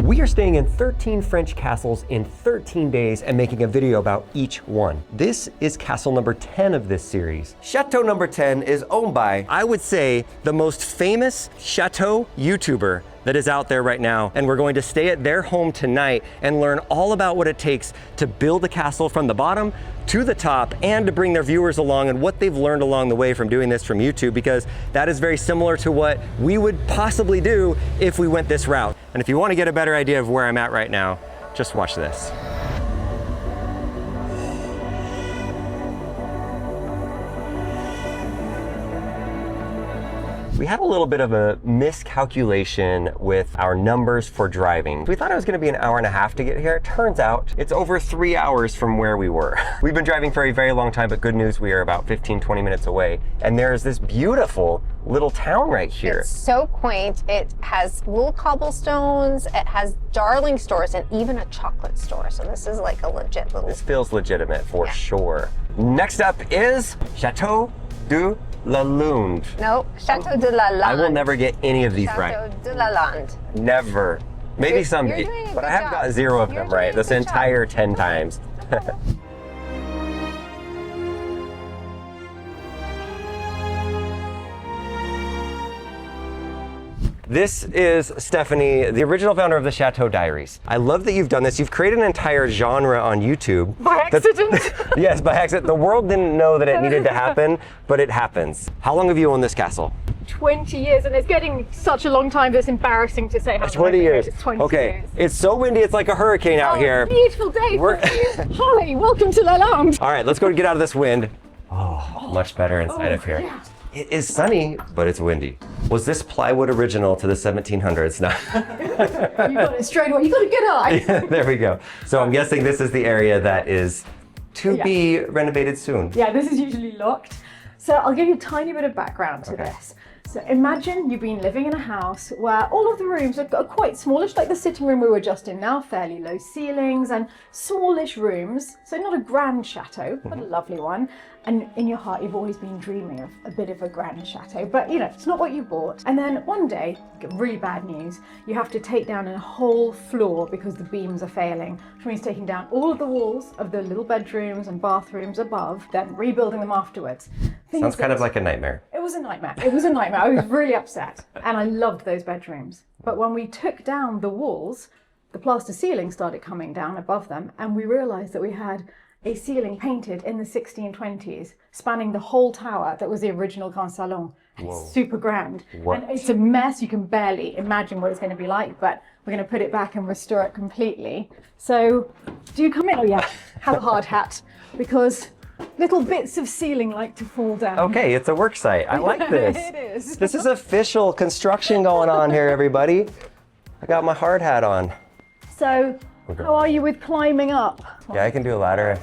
We are staying in 13 French castles in 13 days and making a video about each one. This is castle number 10 of this series. Chateau number 10 is owned by, I would say, the most famous chateau YouTuber that is out there right now. And we're going to stay at their home tonight and learn all about what it takes to build a castle from the bottom to the top, and to bring their viewers along and what they've learned along the way from doing this from YouTube, because that is very similar to what we would possibly do if we went this route. And if you want to get a better idea of where I'm at right now, just watch this. We had a little bit of a miscalculation with our numbers for driving. We thought it was gonna be an hour and a half to get here. It turns out it's over 3 hours from where we were. We've been driving for a very long time, but good news, we are about 15, 20 minutes away. And there's this beautiful little town right here. It's so quaint. It has little cobblestones, it has darling stores, and even a chocolate store. So this is like a legit little... This feels legitimate for sure. Next up is Chateau de Lalande. No, Chateau de Lalande. I will never get any of these right. Chateau de Lalande. Never. Maybe some, but I have got 0 of them right this entire 10 times. This is Stephanie, the original founder of the Chateau Diaries. I love that you've done this. You've created an entire genre on YouTube. By accident. Yes, by accident. The world didn't know that it needed to happen, but it happens. How long have you owned this castle? 20 years, and it's getting such a long time that it's embarrassing to say how long. 20 years. It's 20 okay. years. It's so windy, it's like a hurricane out here. Beautiful day. Hi, welcome to Lalande. All right, let's go get out of this wind. Oh, much better inside of here. Yeah. It is sunny, but it's windy. Was this plywood original to the 1700s? No. You got it straight away. You got a good eye. Yeah, there we go. So I'm guessing this is the area that is to be renovated soon. Yeah, this is usually locked. So I'll give you a tiny bit of background to this. So imagine you've been living in a house where all of the rooms are quite smallish, like the sitting room we were just in now, fairly low ceilings and smallish rooms. So not a grand chateau, but a lovely one. And in your heart, you've always been dreaming of a bit of a grand chateau, but you know, it's not what you bought. And then one day, you get really bad news. You have to take down a whole floor because the beams are failing, which means taking down all of the walls of the little bedrooms and bathrooms above, then rebuilding them afterwards. Sounds kind of like a nightmare. It was a nightmare. It was a nightmare. I was really upset, and I loved those bedrooms. But when we took down the walls, the plaster ceiling started coming down above them, and we realized that we had a ceiling painted in the 1620s, spanning the whole tower that was the original Grand Salon. It's super grand. What? And it's a mess. You can barely imagine what it's going to be like, but we're going to put it back and restore it completely. So do you come in? Oh yeah, have a hard hat, because little bits of ceiling like to fall down. Okay, it's a work site. I like this. It is. This is official construction going on here, everybody. I got my hard hat on. So how are you with climbing up? Yeah, I can do a ladder.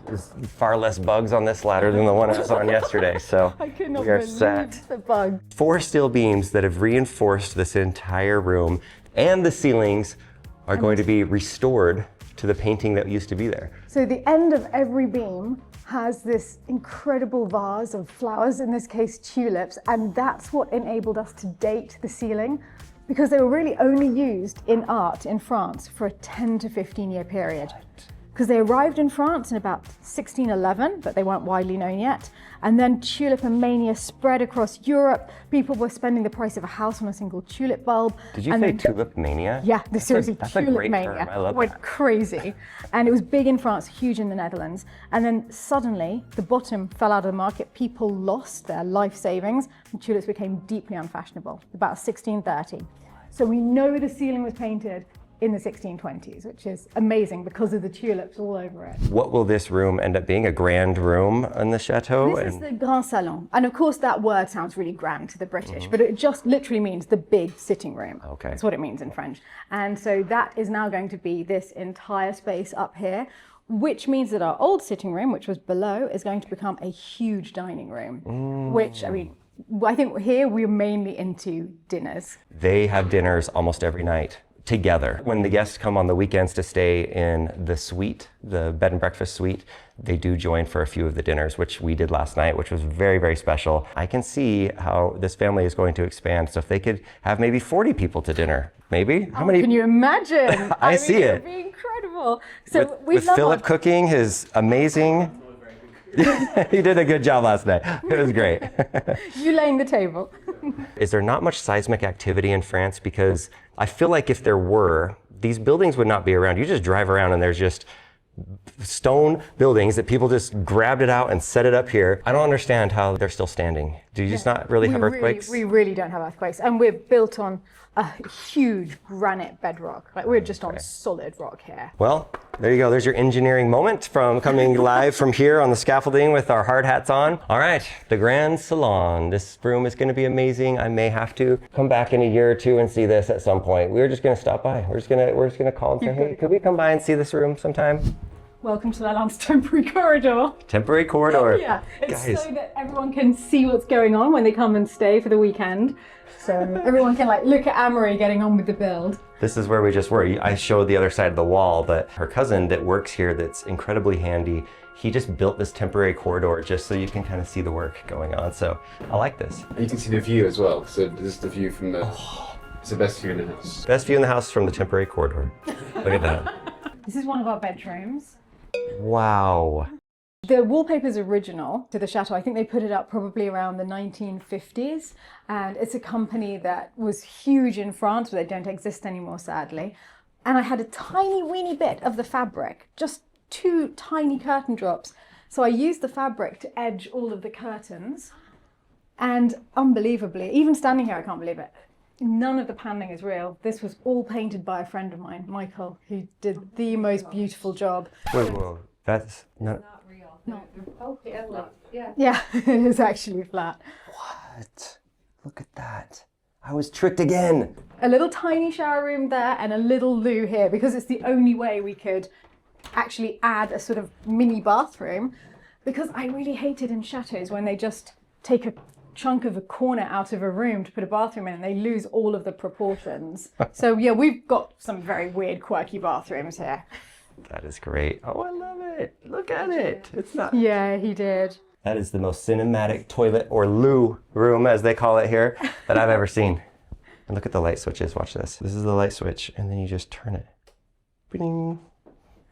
There's far less bugs on this ladder than the one I was on yesterday, so I could not we are believe set. the bug. 4 steel beams that have reinforced this entire room, and the ceilings are going to be restored to the painting that used to be there. So the end of every beam has this incredible vase of flowers, in this case tulips, and that's what enabled us to date the ceiling, because they were really only used in art in France for a 10 to 15 year period. Because they arrived in France in about 1611, but they weren't widely known yet. And then tulip mania spread across Europe. People were spending the price of a house on a single tulip bulb. Did you say tulip mania? Yeah, the seriously, that's a tulip great mania term. I love went that. crazy. And it was big in France, huge in the Netherlands. And then suddenly the bottom fell out of the market. People lost their life savings and tulips became deeply unfashionable, about 1630. So we know the ceiling was painted in the 1620s, which is amazing because of the tulips all over it. What will this room end up being? A grand room in the chateau? This is the Grand Salon. And of course that word sounds really grand to the British, but it just literally means the big sitting room. Okay. That's what it means in French. And so that is now going to be this entire space up here, which means that our old sitting room, which was below, is going to become a huge dining room, which, I mean, I think here we're mainly into dinners. They have dinners almost every night together. When the guests come on the weekends to stay in the suite, the bed and breakfast suite, they do join for a few of the dinners, which we did last night, which was very, very special. I can see how this family is going to expand. So if they could have maybe 40 people to dinner, maybe. How many? Can you imagine? I see it. It'd be incredible. So With Philip cooking his amazing. He did a good job last night. It was great. You laying the table. Is there not much seismic activity in France? Because I feel like if there were, these buildings would not be around. You just drive around and there's just stone buildings that people just grabbed it out and set it up here. I don't understand how they're still standing. Do you just not really have earthquakes? We really don't have earthquakes. And we're built on a huge granite bedrock. Like we're just on solid rock here. Well, there you go. There's your engineering moment from coming live from here on the scaffolding with our hard hats on. All right, the Grand Salon. This room is going to be amazing. I may have to come back in a year or two and see this at some point. We're just going to stop by. We're just going to call and say, hey, could we come by and see this room sometime? Welcome to Lalande's temporary corridor. Temporary corridor. Yeah, it's Guys. so that everyone can see what's going on when they come and stay for the weekend. So everyone can like look at Amory getting on with the build. This is where we just were. I showed the other side of the wall, but her cousin that works here that's incredibly handy, he just built this temporary corridor just so you can kind of see the work going on. So I like this. And you can see the view as well. So this is the view from the, it's the best view in the house. Best view in the house from the temporary corridor. Look at that. This is one of our bedrooms. Wow. The wallpaper's original to the chateau. I think they put it up probably around the 1950s. And it's a company that was huge in France, but they don't exist anymore, sadly. And I had a tiny weeny bit of the fabric, just 2 tiny curtain drops. So I used the fabric to edge all of the curtains. And unbelievably, even standing here, I can't believe it. None of the paneling is real. This was all painted by a friend of mine, Michael, who did the most beautiful job. Whoa. That's not real. No. Oh, yeah. Yeah, it is actually flat. What? Look at that. I was tricked again. A little tiny shower room there and a little loo here because it's the only way we could actually add a sort of mini bathroom, because I really hated in chateaus when they just take a chunk of a corner out of a room to put a bathroom in and they lose all of the proportions. So yeah, we've got some very weird, quirky bathrooms here. That is great. Oh, I love it. Look at it. It's not. Yeah, he did. That is the most cinematic toilet or loo room, as they call it here, that I've ever seen. And look at the light switches. Watch this. This is the light switch, and then you just turn it. Bing.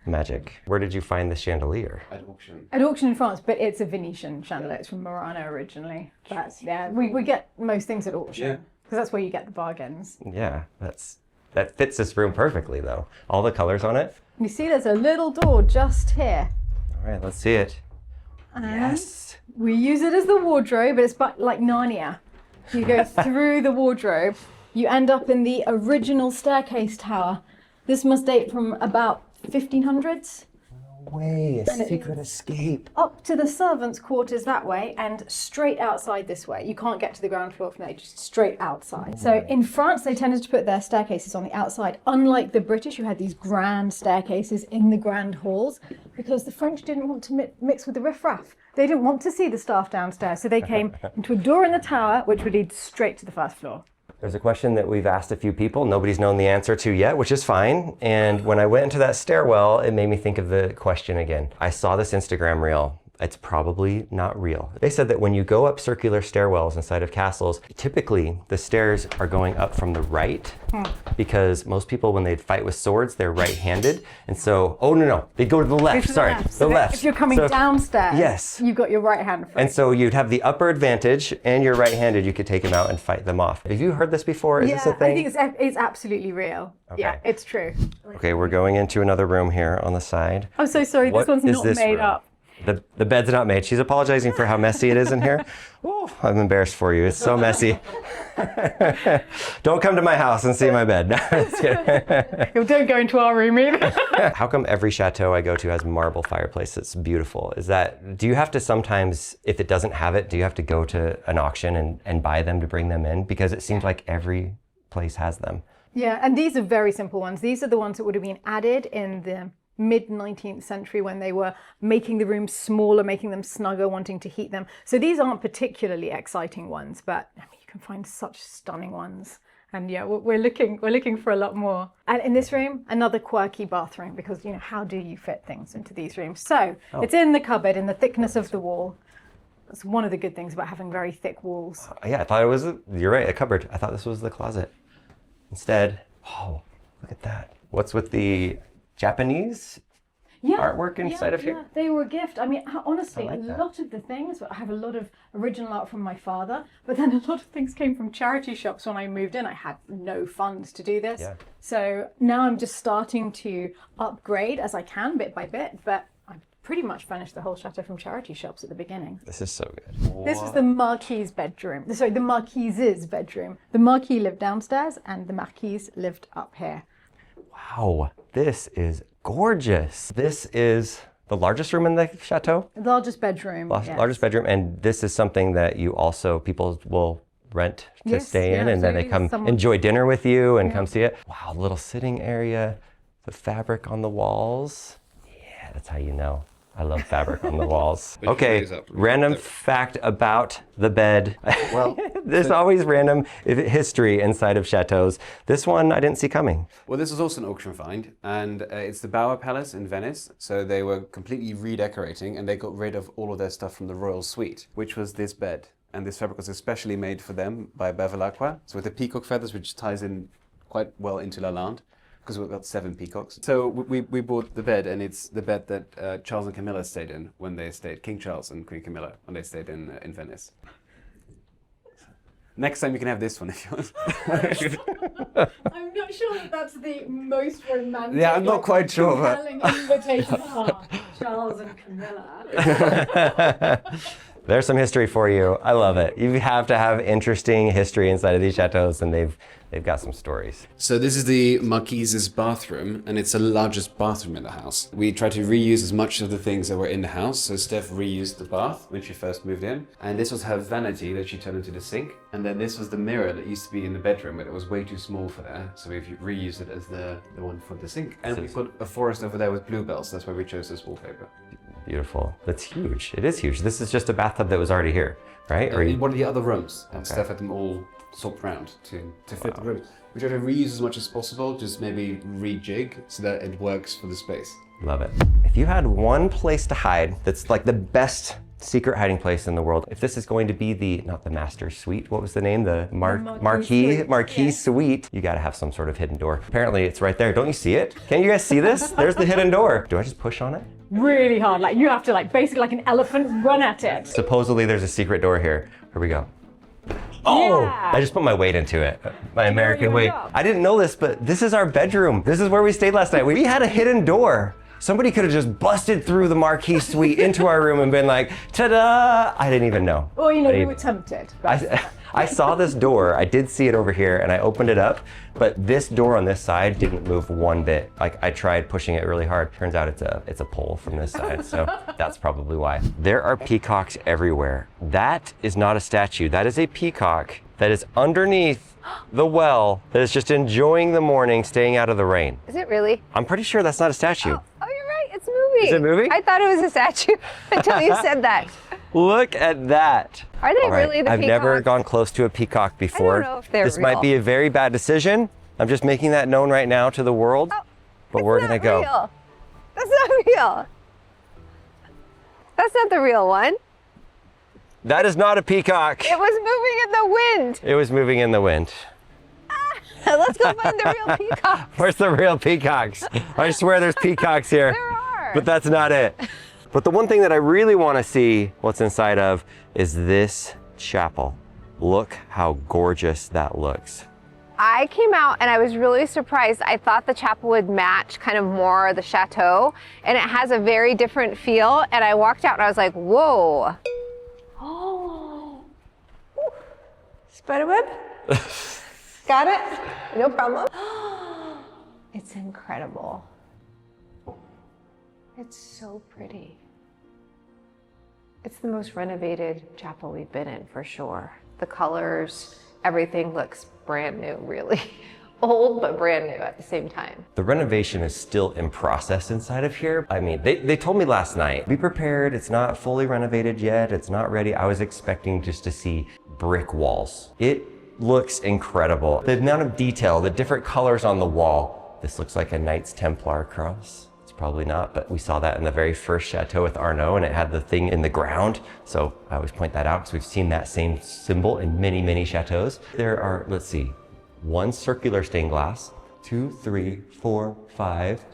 Magic. Where did you find the chandelier? At auction. At auction in France, but it's a Venetian chandelier. It's from Murano originally. That's, yeah, we get most things at auction because that's where you get the bargains. Yeah, that fits this room perfectly, though. All the colors on it. You see there's a little door just here. All right, let's see it. And Yes. we use it as the wardrobe, but it's like Narnia. You go through the wardrobe, you end up in the original staircase tower. This must date from about 1500s. Way, a secret escape. Up to the servants' quarters that way and straight outside this way. You can't get to the ground floor from there, just straight outside. So in France, they tended to put their staircases on the outside. Unlike the British, who had these grand staircases in the grand halls, because the French didn't want to mix with the riffraff. They didn't want to see the staff downstairs. So they came into a door in the tower, which would lead straight to the first floor. There's a question that we've asked a few people, nobody's known the answer to yet, which is fine. And when I went into that stairwell, it made me think of the question again. I saw this Instagram reel. It's probably not real. They said that when you go up circular stairwells inside of castles, typically the stairs are going up from the right because most people, when they fight with swords, they're right-handed. And so, oh no, they go to the left, sorry, the left. If you're coming downstairs, yes, you've got your right hand free. And so you'd have the upper advantage and you're right-handed, you could take them out and fight them off. Have you heard this before? Is this a thing? I think it's absolutely real. Okay. Yeah, it's true. Okay, we're going into another room here on the side. I'm so sorry, What this one's is not this made room? up. The bed's not made. She's apologizing for how messy it is in here. Oh, I'm embarrassed for you. It's so messy. Don't come to my house and see my bed. Just kidding. Don't go into our room either. How come every chateau I go to has marble fireplace that's beautiful? Do you have to sometimes, if it doesn't have it, do you have to go to an auction and buy them to bring them in? Because it seems like every place has them. Yeah, and these are very simple ones. These are the ones that would have been added in the mid-19th century when they were making the rooms smaller, making them snugger, wanting to heat them. So these aren't particularly exciting ones, but I mean, you can find such stunning ones. And yeah, we're looking for a lot more. And in this room, another quirky bathroom, because you know, how do you fit things into these rooms? So it's in the cupboard, in the thickness of the wall. That's one of the good things about having very thick walls. Yeah, I thought it was, you're right, a cupboard. I thought this was the closet. Instead, Oh, look at that. What's with the Japanese artwork inside of here? Yeah, they were a gift. I mean, honestly, I like that. lot of the things, I have a lot of original art from my father, but then a lot of things came from charity shops when I moved in. I had no funds to do this. Yeah. So now I'm just starting to upgrade as I can, bit by bit, but I pretty much finished the whole chateau from charity shops at the beginning. This is so good. This was the Marquis's bedroom. Sorry, the Marquise's bedroom. The Marquis lived downstairs and the Marquise lived up here. Wow, this is gorgeous. This is the largest room in the chateau? The largest bedroom. Yes. Largest bedroom, and this is something that you also, people will rent to Yes, stay in, yeah, and then they come someone- enjoy dinner with you and come see it. Wow, little sitting area, the fabric on the walls. Yeah, that's how you know. I love fabric on the walls. Which Okay, raise up. random fact about the bed. Well, There's always random history inside of chateaus. This one I didn't see coming. well, this was also an auction find, and it's the Bauer Palace in Venice. So they were completely redecorating, and they got rid of all of their stuff from the royal suite, which was this bed. And this fabric was especially made for them by Bevilacqua. So with the peacock feathers, which ties in quite well into Lalande, because we've got 7 peacocks. So we bought the bed, and it's the bed that Charles and Camilla stayed in when they stayed, King Charles and Queen Camilla, when they stayed in Venice. Next time you can have this one if you want. I'm not sure that that's the most romantic. Yeah, I'm not quite sure, but- compelling invitation. Charles and Camilla. There's some history for you. I love it. You have to have interesting history inside of these chateaus, and they've got some stories. So this is the Marquise's bathroom, and it's the largest bathroom in the house. We tried to reuse as much of the things that were in the house. So Steph reused the bath when she first moved in. And this was her vanity that she turned into the sink. And then this was the mirror that used to be in the bedroom, but it was way too small for there. So we've reused it as the one for the sink. And we've got a forest over there with bluebells. That's why we chose this wallpaper. Beautiful. That's huge. It is huge. This is just a bathtub that was already here, right? Or In one of the other rooms. And Steph had them all swapped round to fit the room. We try to reuse as much as possible, just maybe rejig so that it works for the space. Love it. If you had one place to hide that's like the best secret hiding place in the world, if this is going to be the, not the master suite, what was the name? The Marquee suite. suite. You gotta have some sort of hidden door. Apparently it's right there. Don't you see it? Can you guys see this? There's the hidden door. Do I just push on it? Really hard. Like you have to basically like an elephant run at it. Supposedly there's a secret door here. Here we go. Oh, Yeah. I just put my weight into it. My American your weight. job. I didn't know this, but this is our bedroom. This is where we stayed last night. We had a hidden door. Somebody could have just busted through the Marquee suite into our room and been like, ta-da! I didn't even know. Well, you know, I we didn't- were tempted. But I saw this door. I did see it over here, and I opened it up, but this door on this side didn't move one bit. Like I tried pushing it really hard. Turns out it's a pull from this side, so that's probably why. There are peacocks everywhere. That is not a statue. That is a peacock that is underneath the well that is just enjoying the morning, staying out of the rain. Is it really? I'm pretty sure that's not a statue. Oh, you're right. It's moving. Is it moving? I thought it was a statue until you said that. Look at that. Are they All right, really the I've never peacocks? gone close to a peacock before. know if they're This might real. be a very bad decision. I'm just making that known right now to the world. But we're gonna Not go. real. That's not real. That's not the real one. That is not a peacock. It was moving in the wind. It was moving in the wind. Let's go find the real peacock. Where's the real peacocks? I swear there's peacocks here. There are. But that's not it. But the one thing that I really want to see what's inside of is this chapel. Look how gorgeous that looks. I came out and I was really surprised. I thought the chapel would match kind of more the chateau, and it has a very different feel. And I walked out and I was like, whoa. Oh. Spiderweb? Got it? No problem. It's incredible. It's so pretty. It's the most renovated chapel we've been in for sure. The colors, everything looks brand new, really. Old, but brand new at the same time. The renovation is still in process inside of here. I mean, they told me last night, be prepared, it's not fully renovated yet, it's not ready. I was expecting just to see brick walls. It looks incredible. The amount of detail, the different colors on the wall. This looks like a Knights Templar cross. It's probably not, but we saw that in the very first chateau with Arnaud, and it had the thing in the ground. So I always point that out because we've seen that same symbol in many, many chateaus. There are, let's see, 1 circular stained glass, 2, 3, 4, 5,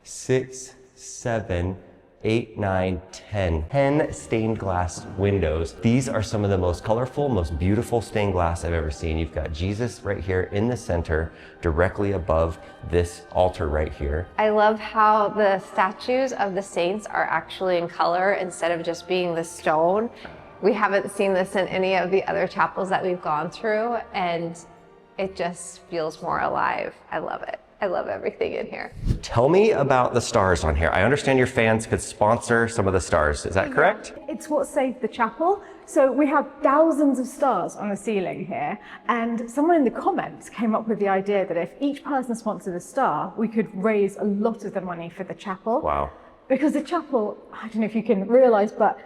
6, 7, 8, 9, 10. 10 stained glass windows. These are some of the most colorful, most beautiful stained glass I've ever seen. You've got Jesus right here in the center, directly above this altar right here. I love how the statues of the saints are actually in color instead of just being the stone. We haven't seen this in any of the other chapels that we've gone through, and it just feels more alive. I love it. I love everything in here. Tell me about the stars on here. I understand your fans could sponsor some of the stars. Is that correct? It's what saved the chapel. So we have thousands of stars on the ceiling here, and someone in the comments came up with the idea that if each person sponsored a star, we could raise a lot of the money for the chapel. Wow. Because the chapel, I don't know if you can realize, but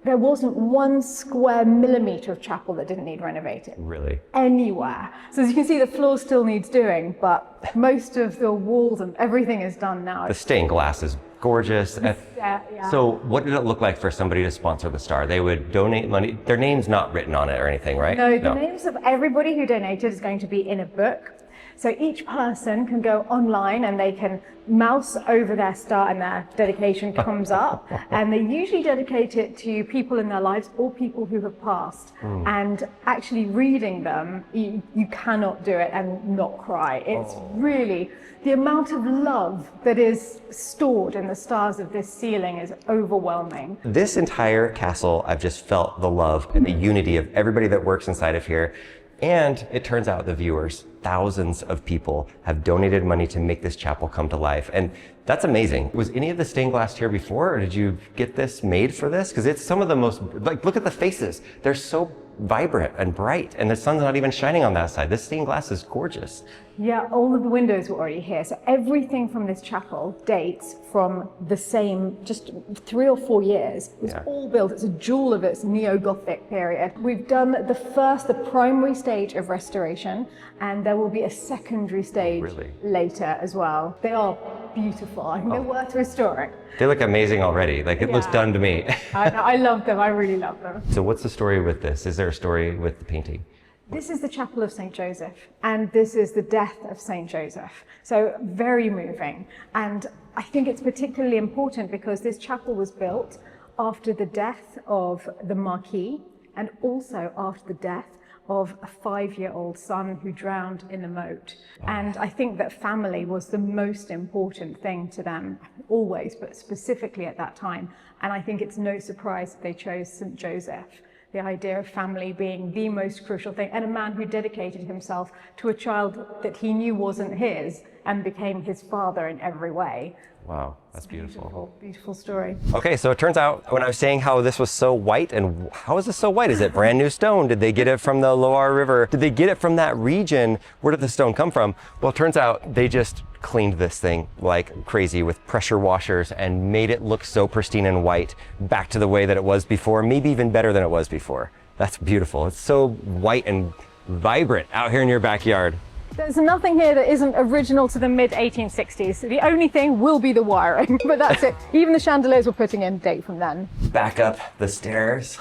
there wasn't 1 square millimeter of chapel that didn't need renovating. Really? Anywhere. So as you can see, the floor still needs doing, but most of the walls and everything is done now. The stained glass is gorgeous. Yeah. So what did it look like for somebody to sponsor the star? They would donate money. Their name's not written on it or anything, right? No, the names of everybody who donated is going to be in a book. So each person can go online and they can mouse over their star and their dedication comes up. And they usually dedicate it to people in their lives or people who have passed. And actually reading them, you cannot do it and not cry. It's really, the amount of love that is stored in the stars of this ceiling is overwhelming. This entire castle, I've just felt the love and the unity of everybody that works inside of here. And it turns out the viewers, thousands of people have donated money to make this chapel come to life. And that's amazing. Was any of the stained glass here before, or did you get this made for this? Because it's some of the most, like, look at the faces. They're so vibrant and bright, and the sun's not even shining on that side. This stained glass is gorgeous. Yeah, all of the windows were already here. So everything from this chapel dates from the same, just 3 or 4 years. It was all built, it's a jewel of its neo-Gothic period. We've done the primary stage of restoration, and there will be a secondary stage later as well. They are beautiful. I think they're worth restoring. They look amazing already. Like, it looks done to me. I love them. I really love them. So what's the story with this? Is there a story with the painting? This is the Chapel of St. Joseph, and this is the death of St. Joseph. So very moving. And I think it's particularly important because this chapel was built after the death of the marquee and also after the death of a 5-year-old son who drowned in the moat. And I think that family was the most important thing to them, always, but specifically at that time. And I think it's no surprise that they chose St. Joseph. The idea of family being the most crucial thing, and a man who dedicated himself to a child that he knew wasn't his and became his father in every way. Wow, that's beautiful. Beautiful story. Okay, so it turns out when I was saying how this was so white, and how is this so white? Is it brand new stone? Did they get it from the Loire River? Did they get it from that region? Where did the stone come from? Well, it turns out they just cleaned this thing like crazy with pressure washers and made it look so pristine and white back to the way that it was before, maybe even better than it was before. That's beautiful. It's so white and vibrant out here in your backyard. There's nothing here that isn't original to the mid-1860s. The only thing will be the wiring, but that's it. Even the chandeliers we're putting in date from then. Back up the stairs.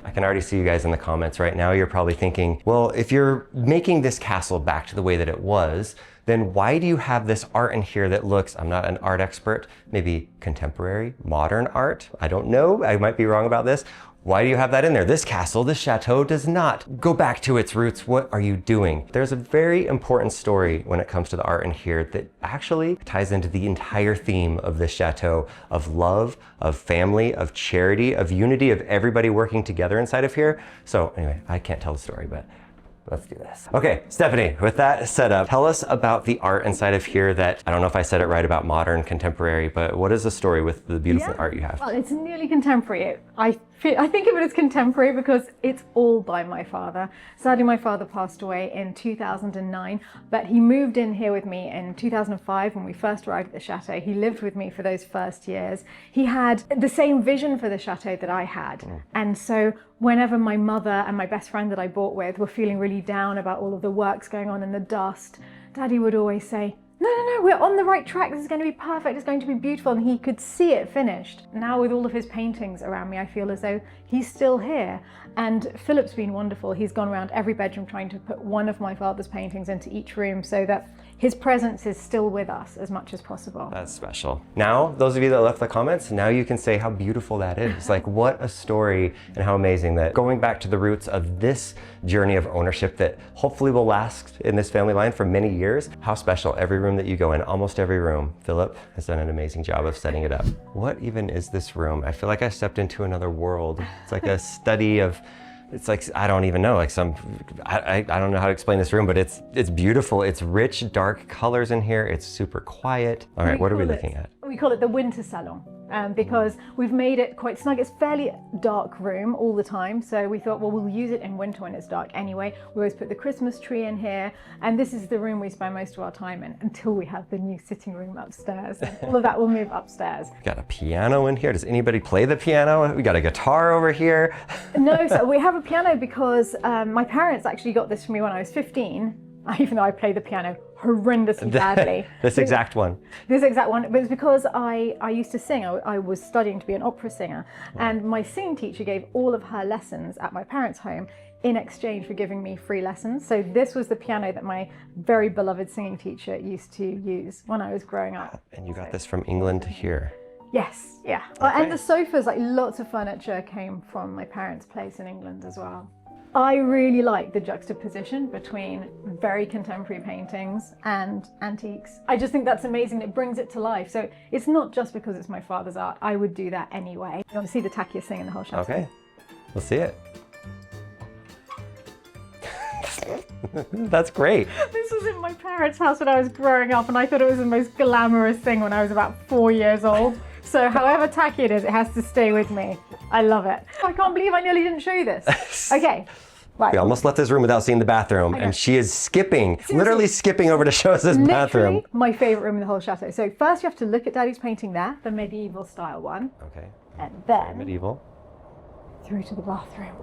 I can already see you guys in the comments right now. You're probably thinking, well, if you're making this castle back to the way that it was, then why do you have this art in here that looks, I'm not an art expert, maybe contemporary, modern art? I don't know, I might be wrong about this. Why do you have that in there? This castle, this chateau, does not go back to its roots. What are you doing? There's a very important story when it comes to the art in here that actually ties into the entire theme of this chateau of love, of family, of charity, of unity, of everybody working together inside of here. So anyway, I can't tell the story, but let's do this. Okay, Stephanie, with that set up, tell us about the art inside of here that, I don't know if I said it right about modern, contemporary, but what is the story with the beautiful art you have? Well, it's nearly contemporary. I think of it as contemporary because it's all by my father. Sadly, my father passed away in 2009, but he moved in here with me in 2005 when we first arrived at the chateau. He lived with me for those first years. He had the same vision for the chateau that I had. And so whenever my mother and my best friend that I bought with were feeling really down about all of the works going on in the dust, Daddy would always say, no, we're on the right track. This is going to be perfect. It's going to be beautiful. And he could see it finished. Now with all of his paintings around me, I feel as though he's still here. And Philip's been wonderful. He's gone around every bedroom trying to put one of my father's paintings into each room so that his presence is still with us as much as possible. That's special. Now, those of you that left the comments, now you can say how beautiful that is. Like, what a story, and how amazing that going back to the roots of this journey of ownership that hopefully will last in this family line for many years. How special every room that you go in, almost every room. Philip has done an amazing job of setting it up. What even is this room? I feel like I stepped into another world. It's like a study of, it's like, I don't even know, like I don't know how to explain this room, but it's beautiful. It's rich, dark colors in here. It's super quiet. All right, what are we looking at? We call it the winter salon because we've made it quite snug. It's fairly dark room all the time. So we thought, well, we'll use it in winter when it's dark anyway. We always put the Christmas tree in here. And this is the room we spend most of our time in until we have the new sitting room upstairs. And all of that will move upstairs. We got a piano in here. Does anybody play the piano? We got a guitar over here. No, so we have a piano because my parents actually got this for me when I was 15. Even though I play the piano horrendously badly. This exact one. This exact one, but it's because I used to sing. I was studying to be an opera singer, and my singing teacher gave all of her lessons at my parents' home in exchange for giving me free lessons. So this was the piano that my very beloved singing teacher used to use when I was growing up. And you got this from England to here. Yes, yeah. Okay. And the sofas, like lots of furniture came from my parents' place in England as well. I really like the juxtaposition between very contemporary paintings and antiques. I just think that's amazing. It brings it to life. So it's not just because it's my father's art. I would do that anyway. You want to see the tackiest thing in the whole chateau? Okay, we'll see it. That's great. This was in my parents' house when I was growing up, and I thought it was the most glamorous thing when I was about 4 years old. So however tacky it is, it has to stay with me. I love it. I can't believe I nearly didn't show you this. Okay. Right. We almost left this room without seeing the bathroom, and she is skipping, literally skipping over to show us this bathroom. Literally my favorite room in the whole chateau. So first you have to look at Daddy's painting there, the medieval style one. Okay. And then Medieval. through to the bathroom.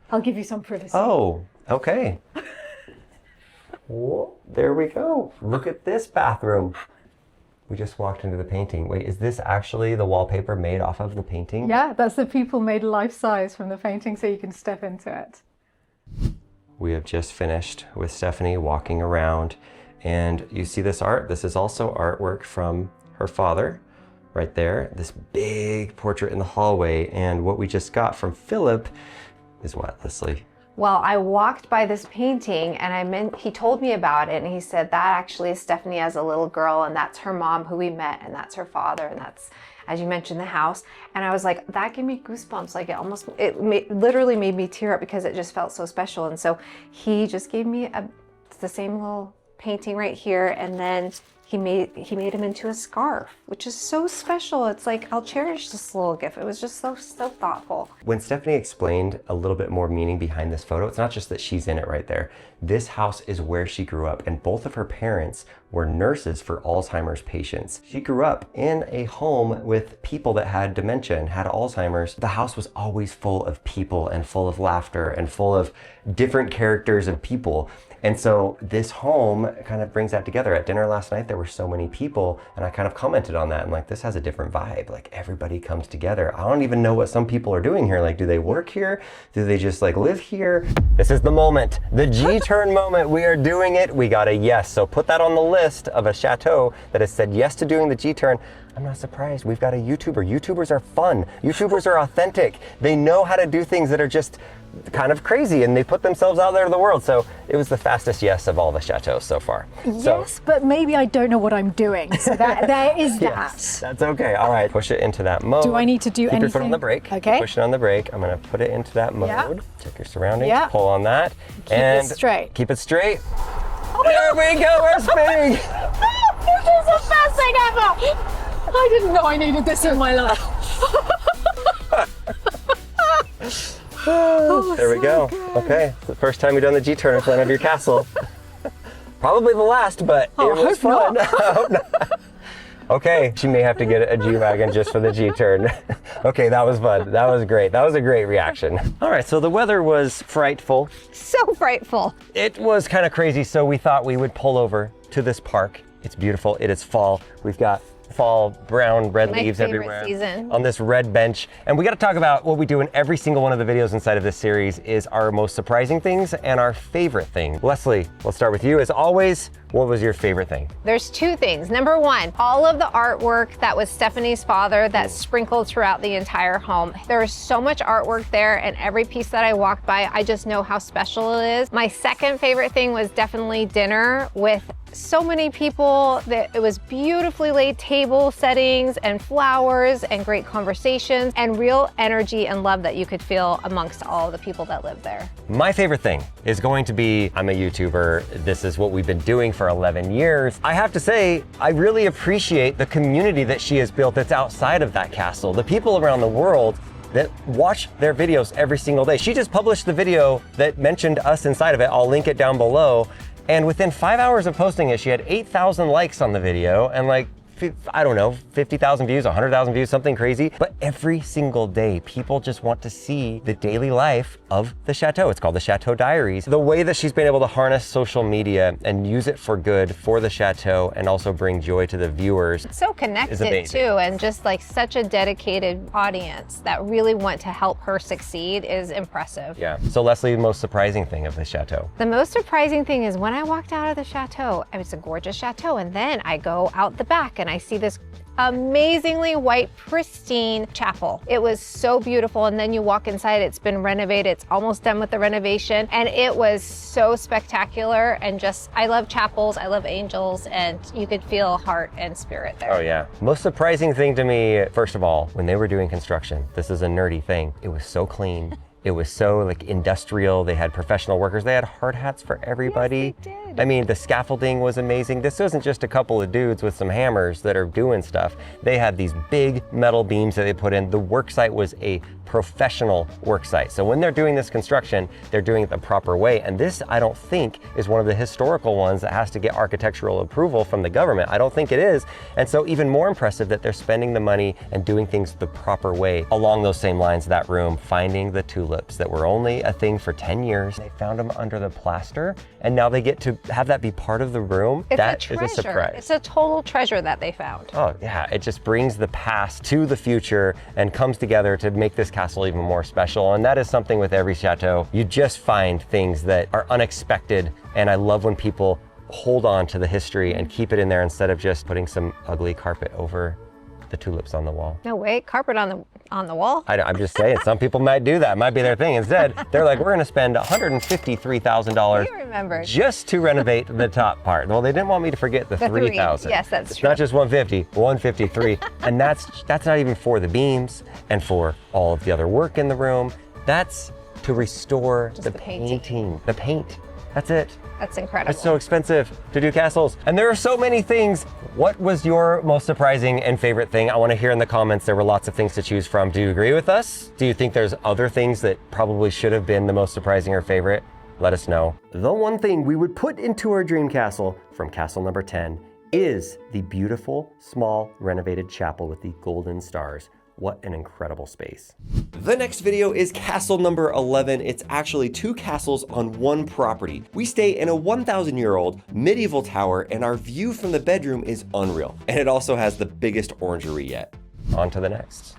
I'll give you some privacy. Oh, okay. Whoa, there we go. Look at this bathroom. We just walked into the painting. Wait, is this actually the wallpaper made off of the painting? Yeah, that's the people made life size from the painting so you can step into it. We have just finished with Stephanie walking around, and you see this art. This is also artwork from her father right there. This big portrait in the hallway, and what we just got from Philip is what, Leslie? Well, I walked by this painting and he told me about it, and he said that actually is Stephanie as a little girl, and that's her mom who we met, and that's her father, and that's, as you mentioned, the house. And I was like, that gave me goosebumps. Like literally made me tear up because it just felt so special. And so he just gave me the same little painting right here, and then he made him into a scarf, which is so special. It's like, I'll cherish this little gift. It was just so thoughtful. When Stephanie explained a little bit more meaning behind this photo, it's not just that she's in it right there. This house is where she grew up, and both of her parents were nurses for Alzheimer's patients. She grew up in a home with people that had dementia and had Alzheimer's. The house was always full of people and full of laughter and full of different characters and people. And so this home kind of brings that together. At dinner last night, there were so many people, and I kind of commented on that. I'm like, this has a different vibe. Like, everybody comes together. I don't even know what some people are doing here. Like, do they work here? Do they just like live here? This is the moment, the G-turn moment. We are doing it. We got a yes. So put that on the list of a chateau that has said yes to doing the G-turn. I'm not surprised. We've got a YouTuber. YouTubers are fun. YouTubers are authentic. They know how to do things that are just kind of crazy, and they put themselves out there to the world. So it was the fastest yes of all the chateaus so far. Yes, but maybe I don't know what I'm doing. So there is that. Yes, that's okay. All right, push it into that mode. Do I need to do anything? Keep your foot on the brake. Okay. Push it on the brake. I'm gonna put it into that mode. Yeah. Check your surroundings. Yeah. Pull on that. Keep it straight. Keep it straight. Oh, there we go. We're spinning. This is the best thing ever. I didn't know I needed this in my life. There we go. Good. Okay, it's the first time we've done the G-turn in front of your castle. Probably the last, but it was fun. Okay, she may have to get a G-wagon just for the G-turn. Okay, that was fun. That was great. That was a great reaction. All right, so the weather was frightful. So frightful. It was kind of crazy, so we thought we would pull over to this park. It's beautiful. It is fall. We've got fall brown, red My leaves favorite everywhere. season. On this red bench. And we got to talk about what we do in every single one of the videos inside of this series is our most surprising things and our favorite thing. Leslie, let's start with you. As always, what was your favorite thing? There's two things. Number one, all of the artwork that was Stephanie's father that's sprinkled throughout the entire home. There is so much artwork there, and every piece that I walked by, I just know how special it is. My second favorite thing was definitely dinner with so many people. That it was beautifully laid table settings and flowers and great conversations and real energy and love that you could feel amongst all the people that live there. My favorite thing is going to be, I'm a YouTuber. This is what we've been doing for 11 years. I have to say, I really appreciate the community that she has built that's outside of that castle. The people around the world that watch their videos every single day. She just published the video that mentioned us inside of it. I'll link it down below. And within 5 hours of posting it, she had 8,000 likes on the video and like, I don't know, 50,000 views, 100,000 views, something crazy. But every single day, people just want to see the daily life of the Chateau. It's called the Chateau Diaries. The way that she's been able to harness social media and use it for good for the Chateau and also bring joy to the viewers. So connected too, and just like such a dedicated audience that really want to help her succeed is impressive. Yeah. So Leslie, the most surprising thing of the Chateau? The most surprising thing is when I walked out of the Chateau, it's a gorgeous Chateau, and then I go out the back and I see this amazingly white, pristine chapel. It was so beautiful, and then you walk inside, it's been renovated, it's almost done with the renovation, and it was so spectacular. And just, I love chapels, I love angels, and you could feel heart and spirit there. Oh yeah. Most surprising thing to me, first of all, when they were doing construction, this is a nerdy thing, it was so clean. It was so like industrial. They had professional workers. They had hard hats for everybody. Yes, they did. I mean, the scaffolding was amazing. This wasn't just a couple of dudes with some hammers that are doing stuff. They had these big metal beams that they put in. The work site was a professional work site. So when they're doing this construction, they're doing it the proper way. And this, I don't think, is one of the historical ones that has to get architectural approval from the government. I don't think it is. And so even more impressive that they're spending the money and doing things the proper way. Along those same lines, that room, finding the tulips that were only a thing for 10 years. They found them under the plaster, and now they get to have that be part of the room. It's a is a treasure. surprise. It's a total treasure that they found. Oh yeah, it just brings the past to the future and comes together to make this castle even more special. And that is something with every chateau. You just find things that are unexpected, and I love when people hold on to the history and keep it in there instead of just putting some ugly carpet over the tulips on the wall. No way, carpet on the wall? I'm just saying, some people might do that. Might be their thing. Instead, they're like, we're gonna spend $153,000 You remembered. just to renovate the top part. Well, they didn't want me to forget the 3,000. Yes, that's It's true. not just 150, 153. And that's not even for the beams and for all of the other work in the room. That's to restore the painting, the paint. That's it. That's incredible. It's so expensive to do castles. And there are so many things. What was your most surprising and favorite thing? I want to hear in the comments. There were lots of things to choose from. Do you agree with us? Do you think there's other things that probably should have been the most surprising or favorite? Let us know. The one thing we would put into our dream castle from castle number 10 is the beautiful, small, renovated chapel with the golden stars. What an incredible space. The next video is castle number 11. It's actually 2 castles on one property. We stay in a 1,000-year-old medieval tower, and our view from the bedroom is unreal. And it also has the biggest orangery yet. On to the next.